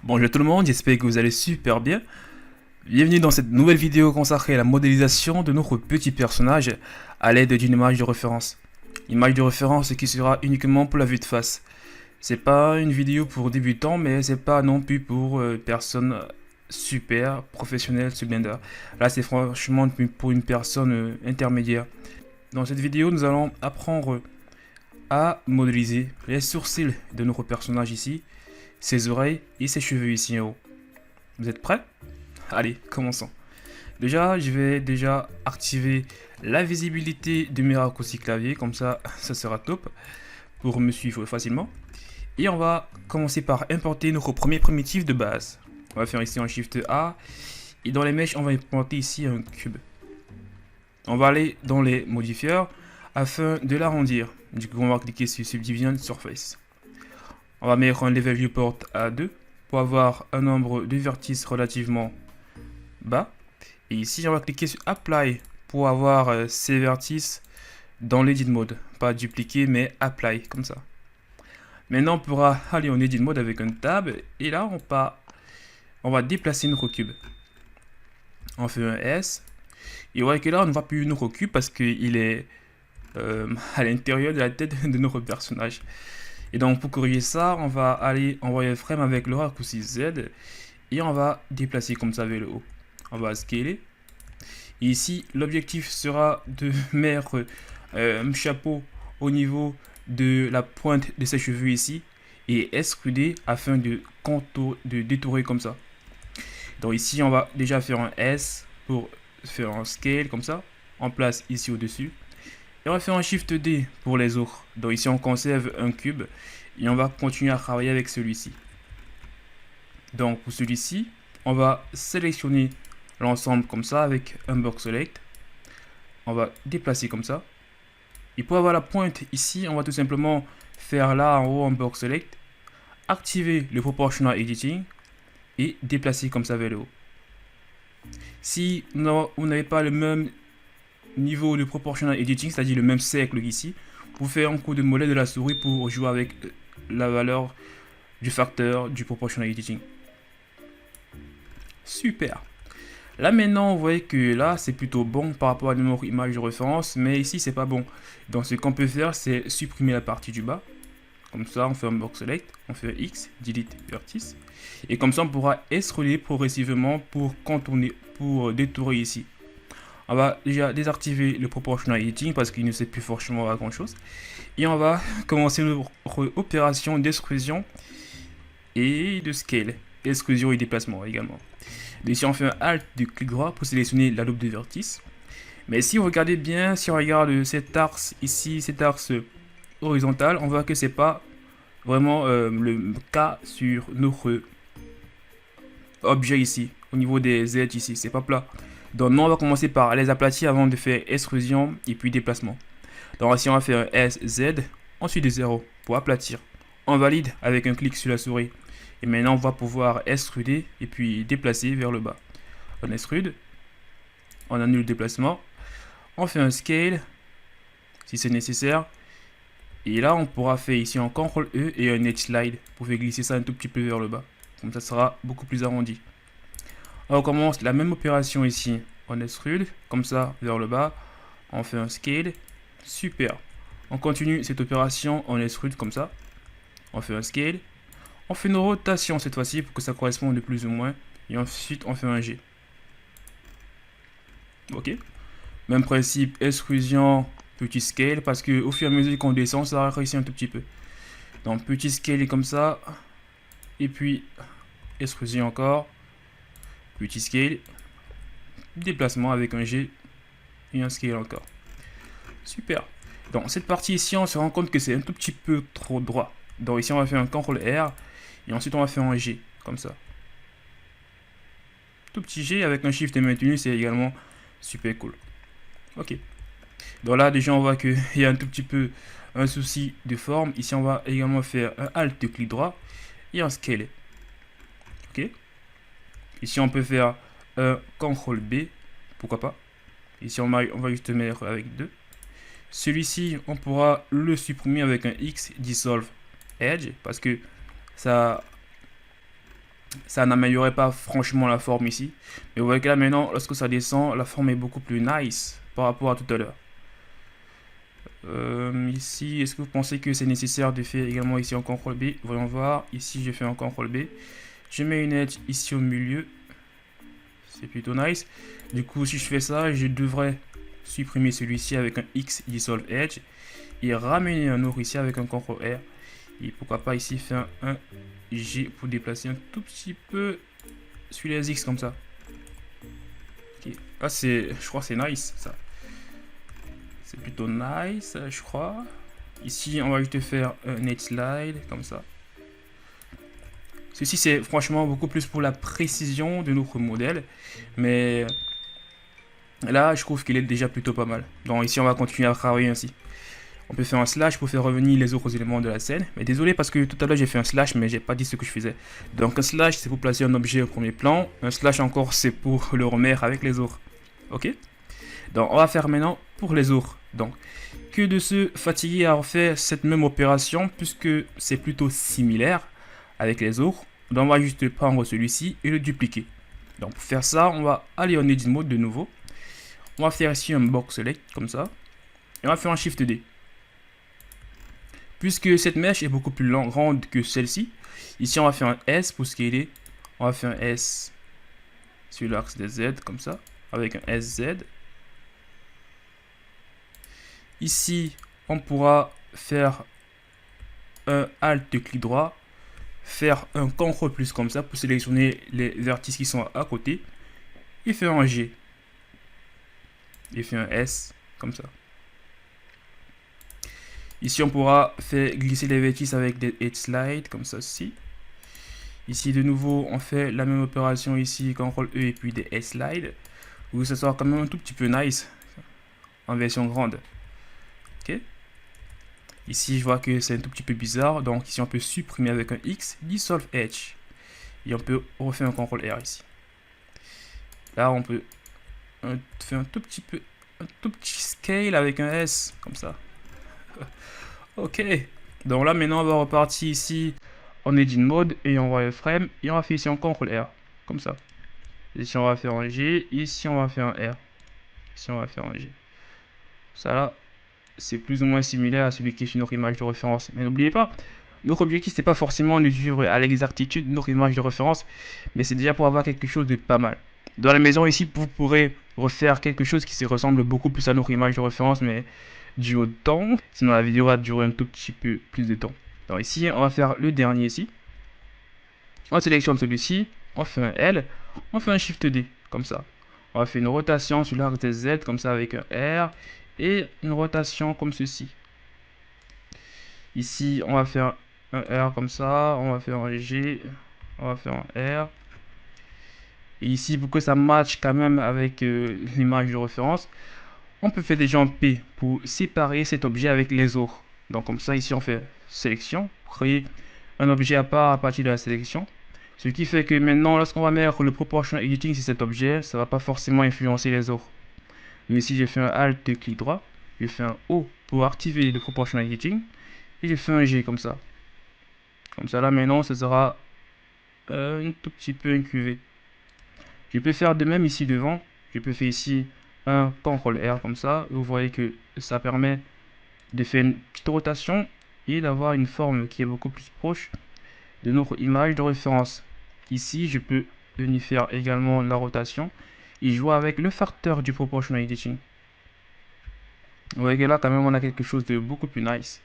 Bonjour tout le monde, j'espère que vous allez super bien. Bienvenue dans cette nouvelle vidéo consacrée à la modélisation de notre petit personnage à l'aide d'une image de référence. Image de référence qui sera uniquement pour la vue de face. C'est pas une vidéo pour débutants, mais c'est pas non plus pour personnes super professionnelles sur Blender. Là, c'est franchement pour une personne intermédiaire. Dans cette vidéo, nous allons apprendre à modéliser les sourcils de notre personnage ici, ses oreilles et ses cheveux ici en haut. Vous êtes prêts? Allez, commençons. Déjà, je vais activer la visibilité de mes raccourcis clavier, comme ça sera top pour me suivre facilement. Et on va commencer par importer notre premier primitif de base. On va faire ici un Shift A, et dans les mèches, on va implanter ici un cube. On va aller dans les modifieurs afin de l'arrondir. Du coup, on va cliquer sur Subdivision Surface. On va mettre un Level Viewport à 2 pour avoir un nombre de vertices relativement bas. Et ici, on va cliquer sur Apply pour avoir ces vertices dans l'Edit Mode. Pas dupliquer, mais Apply, comme ça. Maintenant, on pourra aller en Edit Mode avec un Tab. Et là, on va déplacer notre cube. On fait un S. Et vous voyez que là, on ne voit plus notre cube parce qu'il est à l'intérieur de la tête de notre personnage. Et donc, pour corriger ça, on va aller en wireframe avec le raccourci Z. Et on va déplacer comme ça vers le haut. On va scaler. Et ici, l'objectif sera de mettre un chapeau au niveau de la pointe de ses cheveux ici et extruder afin de détourer comme ça. Donc ici, on va déjà faire un S pour faire un scale comme ça. On place ici au-dessus. Et on va faire un Shift D pour les autres. Donc ici, on conserve un cube et on va continuer à travailler avec celui-ci. Donc pour celui-ci, on va sélectionner l'ensemble comme ça avec un box select. On va déplacer comme ça. Et pour avoir la pointe ici, on va tout simplement faire là en haut un box select, activer le proportional editing et déplacer comme ça vers le haut. Si vous n'avez pas le même niveau de proportional editing, c'est-à-dire le même cercle ici, vous faites un coup de mollet de la souris pour jouer avec la valeur du facteur du proportional editing. Super. Là maintenant, vous voyez que là, c'est plutôt bon par rapport à notre image de référence, mais ici, c'est pas bon. Donc, ce qu'on peut faire, c'est supprimer la partie du bas. Comme ça, on fait un box select, on fait X, delete vertice. Et comme ça, on pourra extruder progressivement pour contourner, pour détourer ici. On va déjà désactiver le proportional editing parce qu'il ne sait plus forcément à grand chose. Et on va commencer notre opération d'extrusion et de scale. Extrusion et déplacement également. Ici, on fait un Alt de clic droit pour sélectionner la loupe de vertice. Mais si vous regardez bien, si on regarde cet axe ici, cet axe horizontal, on voit que c'est pas vraiment le cas sur notre objet ici, au niveau des Z ici, c'est pas plat. Donc nous, on va commencer par les aplatir avant de faire extrusion et puis déplacement. Donc ici, on va faire un SZ, ensuite de 0 pour aplatir. On valide avec un clic sur la souris. Et maintenant, on va pouvoir extruder et puis déplacer vers le bas. On extrude, on annule le déplacement, on fait un scale si c'est nécessaire. Et là, on pourra faire ici un CTRL E et un Edge Slide pour faire glisser ça un tout petit peu vers le bas. Comme ça sera beaucoup plus arrondi. On commence la même opération ici. On extrude, comme ça, vers le bas. On fait un scale. Super. On continue cette opération, on extrude comme ça. On fait un scale. On fait une rotation cette fois-ci pour que ça corresponde de plus ou moins. Et ensuite, on fait un G. Ok. Même principe, extrusion, petit scale. Parce que au fur et à mesure qu'on descend, ça va réussir un tout petit peu. Donc, petit scale est comme ça. Et puis, extrusion encore. Petit scale. Déplacement avec un G. Et un scale encore. Super. Donc, cette partie ici, on se rend compte que c'est un tout petit peu trop droit. Donc, ici, on va faire un CTRL R. Et ensuite, on va faire un G, comme ça. Tout petit G avec un Shift maintenu, c'est également super cool. Ok. Donc là, déjà, on voit qu'il y a un tout petit peu un souci de forme. Ici, on va également faire un Alt de clic droit et un Scale. Ok. Ici, on peut faire un CTRL B, pourquoi pas. Ici, on va juste mettre avec 2. Celui-ci, on pourra le supprimer avec un X Dissolve Edge, parce que ça Ça n'améliorait pas franchement la forme ici. Mais vous voyez que là maintenant, lorsque ça descend, la forme est beaucoup plus nice par rapport à tout à l'heure. Ici, est-ce que vous pensez que c'est nécessaire de faire également ici un CTRL B? Voyons voir. Ici, je fais un CTRL B. Je mets une edge ici au milieu. C'est plutôt nice. Du coup, si je fais ça, je devrais supprimer celui-ci avec un X Dissolve Edge et ramener un autre ici avec un CTRL R. Et pourquoi pas ici faire un G pour déplacer un tout petit peu sur les X comme ça. Okay. Ah, je crois que c'est nice ça. C'est plutôt nice, je crois. Ici, on va juste faire un edge slide comme ça. Ceci, c'est franchement beaucoup plus pour la précision de notre modèle. Mais là, je trouve qu'il est déjà plutôt pas mal. Donc ici, on va continuer à travailler ainsi. On peut faire un slash pour faire revenir les autres éléments de la scène. Mais désolé parce que tout à l'heure j'ai fait un slash mais j'ai pas dit ce que je faisais. Donc un slash c'est pour placer un objet au premier plan. Un slash encore c'est pour le remettre avec les autres. Ok. Donc on va faire maintenant pour les autres. Donc que de se fatiguer à refaire cette même opération puisque c'est plutôt similaire avec les autres. Donc on va juste prendre celui-ci et le dupliquer. Donc pour faire ça on va aller en edit mode de nouveau. On va faire ici un box select comme ça. Et on va faire un shift D. Puisque cette mèche est beaucoup plus grande que celle-ci, ici on va faire un S pour scaler. On va faire un S sur l'axe des Z, comme ça, avec un SZ. Ici, on pourra faire un Alt clic droit, faire un CTRL plus comme ça pour sélectionner les vertices qui sont à côté, et faire un G. Et faire un S, comme ça. Ici, on pourra faire glisser les vertices avec des edge slides, comme ça aussi. Ici, de nouveau, on fait la même opération ici, CTRL E et puis des edge slides. Où ça sera quand même un tout petit peu nice, en version grande. Ok. Ici, je vois que c'est un tout petit peu bizarre. Donc ici, on peut supprimer avec un X, Dissolve Edge. Et on peut refaire un CTRL R ici. Là, on peut faire un tout petit scale avec un S, comme ça. Ok, donc là maintenant on va repartir ici en edit mode et on va wireframe et on va faire ici un CTRL R, comme ça. Ici on va faire un G, ici on va faire un R, ici on va faire un G. Ça là, c'est plus ou moins similaire à celui qui est sur notre image de référence. Mais n'oubliez pas, notre objectif c'est pas forcément de suivre à l'exactitude notre image de référence, mais c'est déjà pour avoir quelque chose de pas mal. Dans la maison ici, vous pourrez refaire quelque chose qui se ressemble beaucoup plus à notre image de référence, mais du haut de temps, sinon la vidéo va durer un tout petit peu plus de temps. Donc ici, on va faire le dernier ici. On sélectionne celui-ci, on fait un L, on fait un Shift D, comme ça. On va faire une rotation sur l'axe des Z, comme ça avec un R, et une rotation comme ceci. Ici, on va faire un R comme ça, on va faire un G, on va faire un R. Et ici, pour que ça matche quand même avec l'image de référence, on peut faire déjà un P pour séparer cet objet avec les autres. Donc comme ça, ici on fait sélection, créer un objet à part à partir de la sélection. Ce qui fait que maintenant, lorsqu'on va mettre le proportional editing sur cet objet, ça va pas forcément influencer les autres. Mais ici, j'ai fait un Alt clic droit, j'ai fait un O pour activer le proportional editing, et j'ai fait un G comme ça. Comme ça là maintenant, ce sera un tout petit peu incurvé. Je peux faire de même ici devant. Je peux faire ici un CTRL R comme ça. Vous voyez que ça permet de faire une petite rotation et d'avoir une forme qui est beaucoup plus proche de notre image de référence. Ici, je peux venir faire également la rotation et jouer avec le facteur du proportional editing. Vous voyez que là, quand même, on a quelque chose de beaucoup plus nice.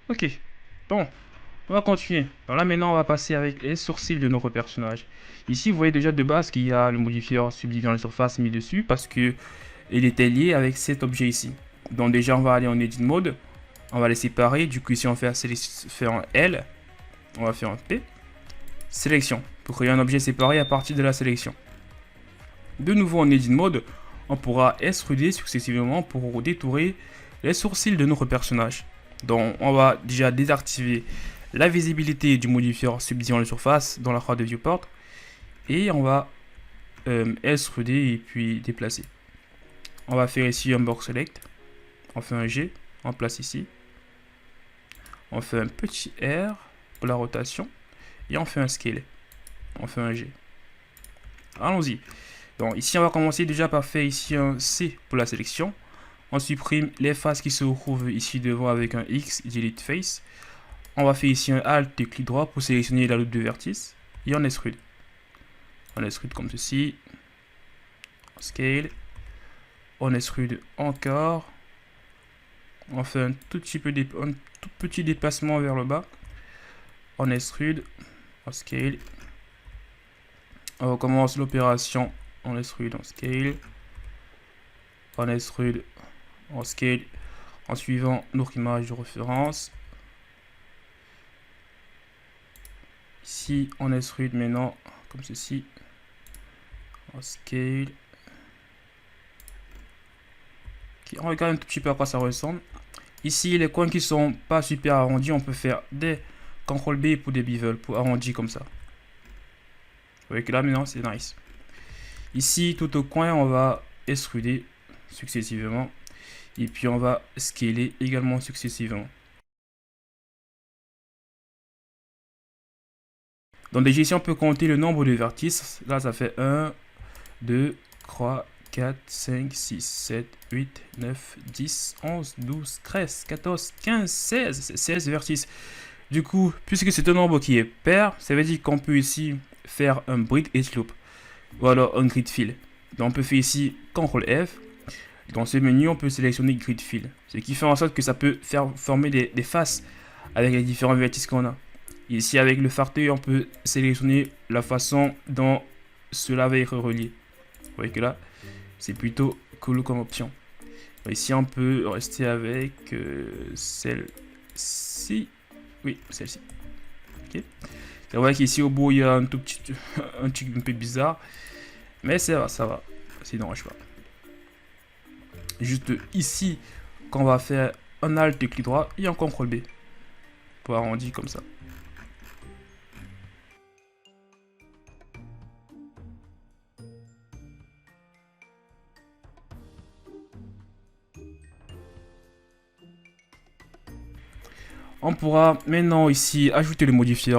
Ok, bon, on va continuer. Alors là maintenant on va passer avec les sourcils de notre personnage. Ici vous voyez déjà de base qu'il y a le modifier subdivision de surface mis dessus parce que il était lié avec cet objet ici. Donc déjà on va aller en edit mode. On va les séparer. Du coup, ici, on fait un L. On va faire un P. Sélection. Pour créer un objet séparé à partir de la sélection. De nouveau en Edit Mode, on pourra extruder successivement pour détourer les sourcils de notre personnage. Donc, on va déjà désactiver la visibilité du modifier subdivision de surface dans la croix de viewport. Et on va extruder et puis déplacer. On va faire ici un box select. On fait un G. On place ici. On fait un petit R pour la rotation. Et on fait un scale. On fait un G. Allons-y. Donc ici, on va commencer déjà par faire ici un C pour la sélection. On supprime les faces qui se retrouvent ici devant avec un X, delete face. On va faire ici un Alt et clic droit pour sélectionner la loupe de vertice. Et on extrude. On extrude comme ceci. On scale. On extrude encore. On fait un tout petit déplacement vers le bas. On extrude. On scale. On recommence l'opération. On extrude, on scale. On extrude, on scale. En suivant notre image de référence. Ici, on extrude maintenant comme ceci. On scale. Okay, on regarde un tout petit peu à quoi ça ressemble. Ici, les coins qui sont pas super arrondis, on peut faire des CTRL B pour des bevels, pour arrondir comme ça. Vous voyez que là, maintenant, c'est nice. Ici, tout au coin, on va extruder successivement. Et puis, on va scaler également successivement. Donc, déjà ici, on peut compter le nombre de vertices. Là, ça fait 1, 2, 3, 4, 5, 6, 7, 8, 9, 10, 11, 12, 13, 14, 15, 16. C'est 16 vertices. Du coup, puisque c'est un nombre qui est pair, ça veut dire qu'on peut ici faire un Bridge Edge Loop. Ou alors un Grid Fill. Donc on peut faire ici CTRL F. Dans ce menu, on peut sélectionner Grid Fill. Ce qui fait en sorte que ça peut faire former des faces avec les différents vertices qu'on a. Ici, avec le fauteuil, on peut sélectionner la façon dont cela va être relié. Vous voyez que là, c'est plutôt cool comme option. Ici, on peut rester avec celle-ci. Oui, celle-ci. Ok. C'est vrai qu'ici, au bout, il y a un tout petit un truc un peu bizarre. Mais ça va, ça va. Ça ne dérange pas. Juste ici, qu'on va faire un Alt et clic droit et un CTRL B. Pour arrondir comme ça. On pourra maintenant ici ajouter le modifier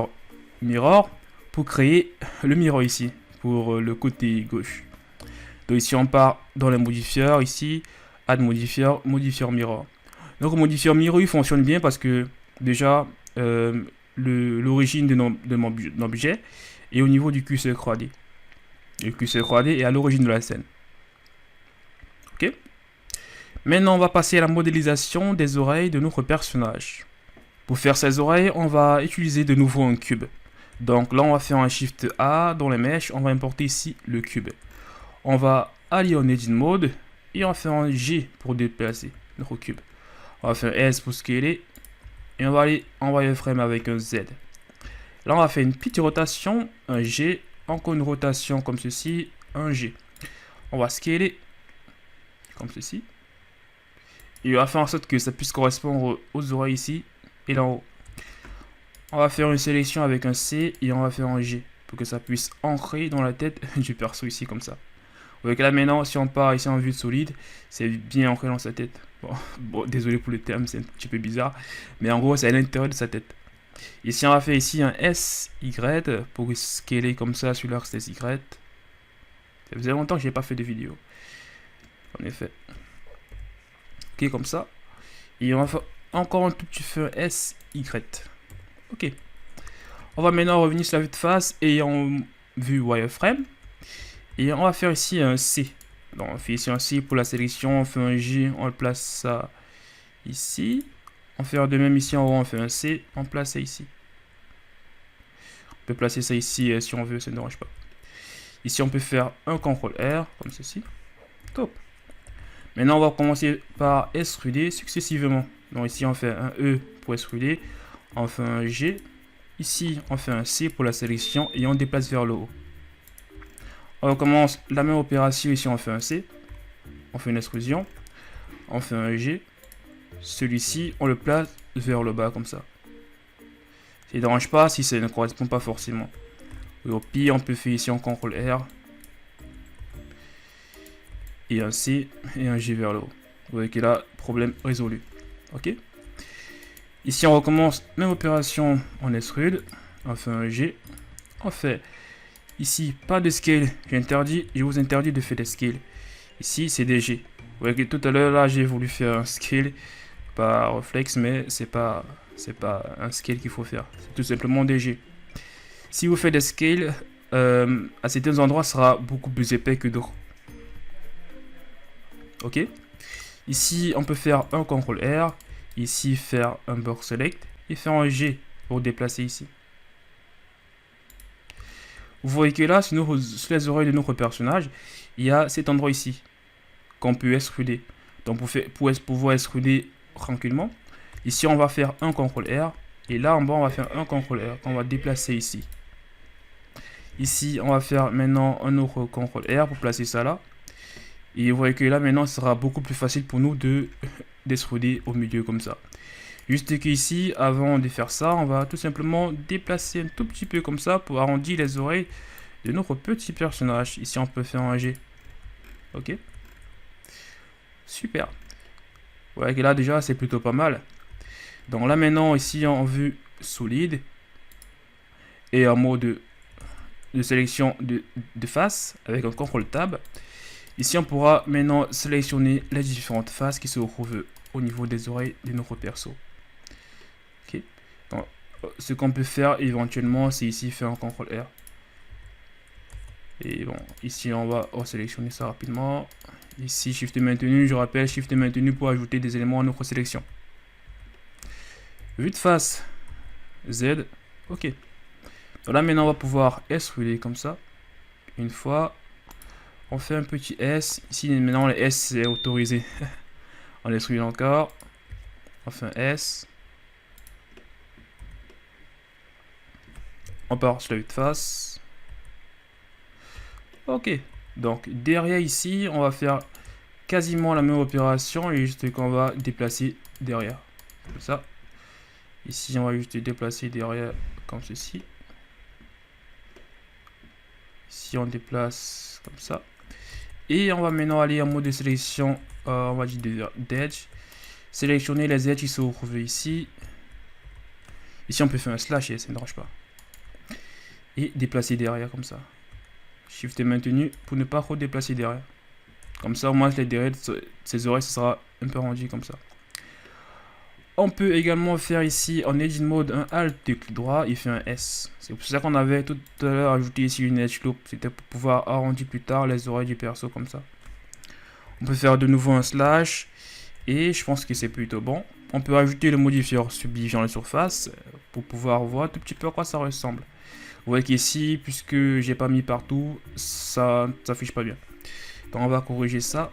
mirror pour créer le mirror ici, pour le côté gauche. Donc ici on part dans les modifiers, ici, add modifier, modifier mirror. Donc le modifier mirror il fonctionne bien parce que déjà l'origine de mon objet est au niveau du curseur 3D. Le curseur 3D est à l'origine de la scène. Ok. Maintenant on va passer à la modélisation des oreilles de notre personnage. Pour faire ces oreilles, on va utiliser de nouveau un cube. Donc là, on va faire un Shift A dans les mèches. On va importer ici le cube. On va aller en Edit Mode et on va faire un G pour déplacer notre cube. On va faire S pour scaler et on va aller en wireframe avec un Z. Là, on va faire une petite rotation, un G, encore une rotation comme ceci, un G. On va scaler comme ceci et on va faire en sorte que ça puisse correspondre aux oreilles ici. Et là en haut, on va faire une sélection avec un C et on va faire un G pour que ça puisse ancrer dans la tête du perso ici comme ça. Vous voyez que là maintenant, si on part ici en vue de solide, c'est bien ancré dans sa tête. Bon, désolé pour le terme, c'est un petit peu bizarre, mais en gros c'est à l'intérieur de sa tête. Ici on va faire ici un SY pour scaler comme ça sur l'axe SY. Ça faisait longtemps que je n'ai pas fait de vidéo. En effet. Ok, comme ça. Et on va faire encore un tout petit peu SY. Ok. On va maintenant revenir sur la vue de face et en vue wireframe. Et on va faire ici un C. Donc on fait ici un C pour la sélection. On fait un G, on le place ça ici. On fait de même ici en haut, on fait un C. On place ça ici. On peut placer ça ici si on veut, ça ne dérange pas. Ici on peut faire un CTRL R comme ceci. Top. Maintenant on va commencer par extruder successivement. Donc ici, on fait un E pour extruder. On fait un G. Ici, on fait un C pour la sélection et on déplace vers le haut. On recommence la même opération. Ici, on fait un C. On fait une extrusion. On fait un G. Celui-ci, on le place vers le bas comme ça. Ça ne dérange pas si ça ne correspond pas forcément. Et au pire, on peut faire ici un CTRL R. Et un C et un G vers le haut. Vous voyez que là, problème résolu. Ok. Ici, on recommence même opération en extrude. On fait un G. On fait ici pas de scale. Je vous interdis de faire des scales. Ici, c'est des G. Vous voyez que tout à l'heure, là, j'ai voulu faire un scale par réflexe, mais c'est pas un scale qu'il faut faire. C'est tout simplement des G. Si vous faites des scales, à certains endroits, ça sera beaucoup plus épais que d'autres. Ok. Ici, on peut faire un CTRL R. Ici, faire un Burst Select. Et faire un G pour déplacer ici. Vous voyez que là, sur les oreilles de notre personnage, il y a cet endroit ici qu'on peut extruder. Donc, pour pouvoir extruder tranquillement, ici, on va faire un CTRL R. Et là, en bas, on va faire un CTRL R qu'on va déplacer ici. Ici, on va faire maintenant un autre CTRL R pour placer ça là. Et vous voyez que là, maintenant, ce sera beaucoup plus facile pour nous d'extruder au milieu comme ça. Juste qu'ici, avant de faire ça, on va tout simplement déplacer un tout petit peu comme ça pour arrondir les oreilles de notre petit personnage. Ici, on peut faire un G. Ok. Super. Vous voyez que là, déjà, c'est plutôt pas mal. Donc là, maintenant, ici, en vue solide et en mode de sélection de face avec un CTRL Tab. Ici, on pourra maintenant sélectionner les différentes faces qui se retrouvent au niveau des oreilles de notre perso. Ok. Donc, ce qu'on peut faire éventuellement, c'est ici faire un CTRL R. Et bon, ici, on va sélectionner ça rapidement. Ici, Shift maintenu. Je rappelle, Shift maintenu pour ajouter des éléments à notre sélection. Vue de face, Z. Ok. Donc là, maintenant, on va pouvoir extruder comme ça. Une fois. On fait un petit S. Ici, maintenant, le S, c'est autorisé. On extrude encore. On fait un S. On part sur la vue de face. Ok. Donc, derrière ici, on va faire quasiment la même opération. Et juste qu'on va déplacer derrière. Comme ça. Ici, on va juste déplacer derrière comme ceci. Ici, on déplace comme ça. Et on va maintenant aller en mode de sélection, on va dire d'edge. Sélectionner les edges qui se retrouvent ici. Ici, on peut faire un slash et ça ne dérange pas. Et déplacer derrière comme ça. Shift est maintenu pour ne pas trop déplacer derrière. Comme ça, au moins, les derrière ces oreilles, ça sera un peu rendu comme ça. On peut également faire ici en Edge Mode un Alt clic droit, il fait un S. C'est pour ça qu'on avait tout à l'heure ajouté ici une Edge Loop. C'était pour pouvoir arrondir plus tard les oreilles du perso comme ça. On peut faire de nouveau un slash. Et je pense que c'est plutôt bon. On peut ajouter le modifier subdivision de surface pour pouvoir voir un tout petit peu à quoi ça ressemble. Vous voyez qu'ici, puisque j'ai pas mis partout, ça ne s'affiche pas bien. Donc on va corriger ça.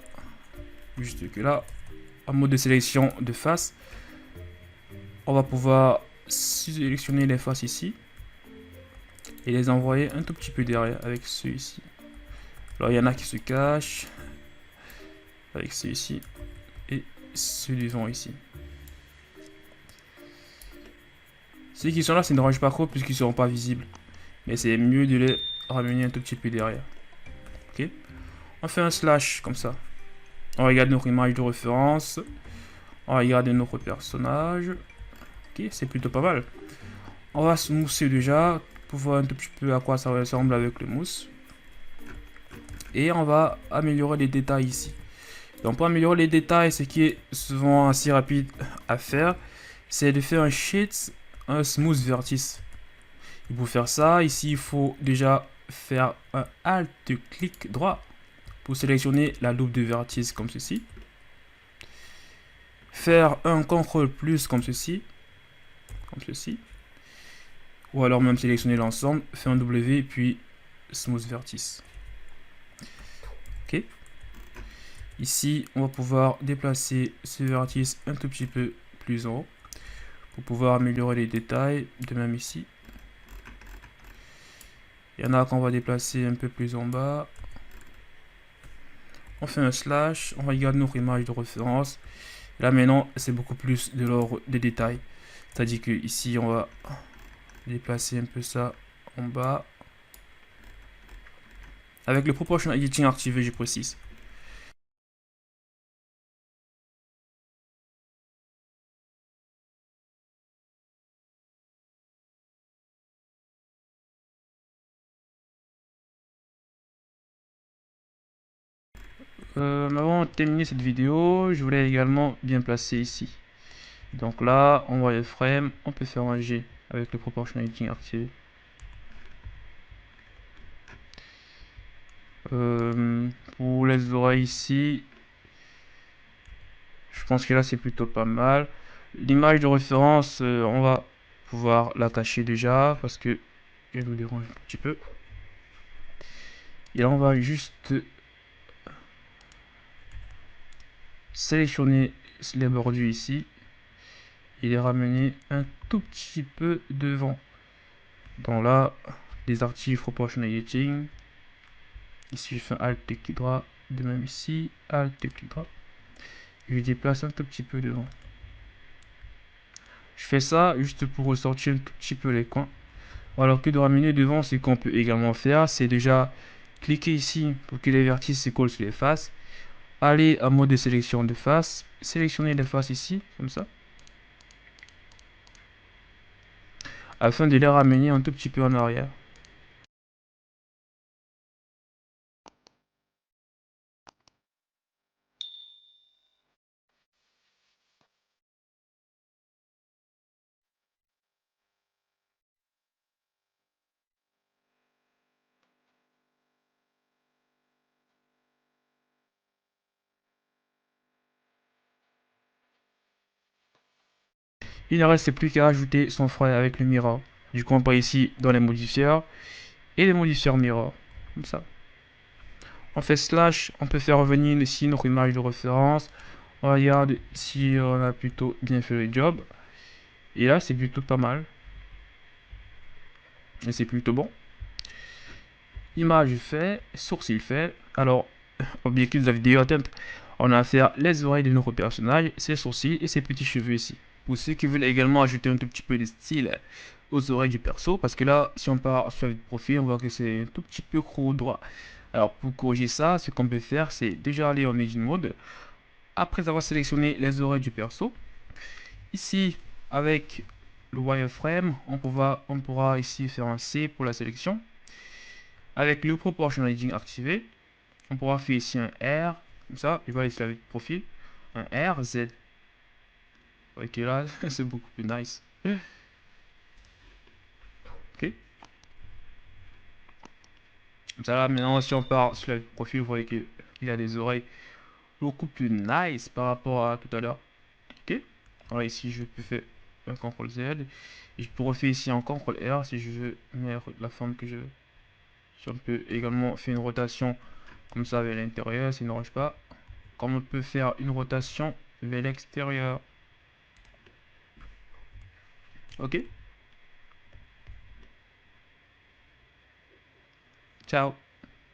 Juste que là, en mode de sélection de face, on va pouvoir sélectionner les faces ici et les envoyer un tout petit peu derrière avec ceux-ci. Alors il y en a qui se cachent avec ceux-ci et ceux devant ici. Ceux qui sont là, ça ne dérange pas trop puisqu'ils ne seront pas visibles. Mais c'est mieux de les ramener un tout petit peu derrière. Ok. On fait un slash comme ça. On regarde notre image de référence. On regarde notre personnage. Ok, c'est plutôt pas mal. On va se mousser déjà pour voir un tout petit peu à quoi ça ressemble avec le mousse. Et on va améliorer les détails ici. Donc pour améliorer les détails, ce qui est souvent assez rapide à faire, c'est de faire un sheet, un smooth vertex. Et pour faire ça, ici il faut déjà faire un Alt clic droit pour sélectionner la loupe de vertex comme ceci. Faire un CTRL plus comme ceci. Ou alors même sélectionner l'ensemble, faire un W puis smooth vertex. Ok. Ici, on va pouvoir déplacer ce vertex un tout petit peu plus en haut pour pouvoir améliorer les détails. De même ici. Il y en a qu'on va déplacer un peu plus en bas. On fait un slash, on regarde notre image de référence. Là maintenant, c'est beaucoup plus de l'ordre des détails. C'est-à-dire que ici, on va déplacer un peu ça en bas. Avec le proportional editing activé, je précise. Avant de terminer cette vidéo, je voulais également bien placer ici. Donc là, on voit le frame, on peut faire un G avec le proportional editing activé. Pour les oreilles ici, je pense que là c'est plutôt pas mal. L'image de référence, on va pouvoir la cacher déjà parce que elle nous dérange un petit peu. Et là on va juste sélectionner les bordures ici et les ramener un tout petit peu devant. Donc là, les archives proportional editing. Ici je fais Alt et clic droit, de même ici, Alt et clic droit. Je déplace un tout petit peu devant. Je fais ça juste pour ressortir un tout petit peu les coins. Alors que de ramener devant, ce qu'on peut également faire, c'est déjà cliquer ici pour que les vertices se collent sur les faces. Aller en mode de sélection de face, sélectionner les faces ici, comme ça. Afin de les ramener un tout petit peu en arrière. Il ne reste plus qu'à ajouter son frère avec le mirror. Du coup, on va ici dans les modifieurs et les modifieurs mirror. Comme ça. On fait slash, on peut faire revenir ici notre image de référence. On regarde si on a plutôt bien fait le job. Et là, c'est plutôt pas mal. Et c'est plutôt bon. Image fait, sourcil fait. Alors, objectif de la vidéo atteinte, on a à faire les oreilles de notre personnage, ses sourcils et ses petits cheveux ici. Pour ceux qui veulent également ajouter un tout petit peu de style aux oreilles du perso, parce que là, si on part sur le profil, on voit que c'est un tout petit peu trop droit. Alors, pour corriger ça, ce qu'on peut faire, c'est déjà aller en Edit Mode. Après avoir sélectionné les oreilles du perso, ici, avec le wireframe, on pourra ici faire un C pour la sélection. Avec le proportional editing activé, on pourra faire ici un R, comme ça, je vois ici avec profil, un R, Z. Ok, là, c'est beaucoup plus nice. Ok. Comme ça, là, maintenant, si on part sur le profil, vous voyez qu'il a des oreilles beaucoup plus nice par rapport à tout à l'heure. Ok. Alors ici, je peux faire un CTRL Z. Et je peux refaire ici un CTRL R si je veux mettre la forme que je veux. Si on peut également faire une rotation comme ça vers l'intérieur, ça ne dérange pas. Comme on peut faire une rotation vers l'extérieur. Ok. Ciao.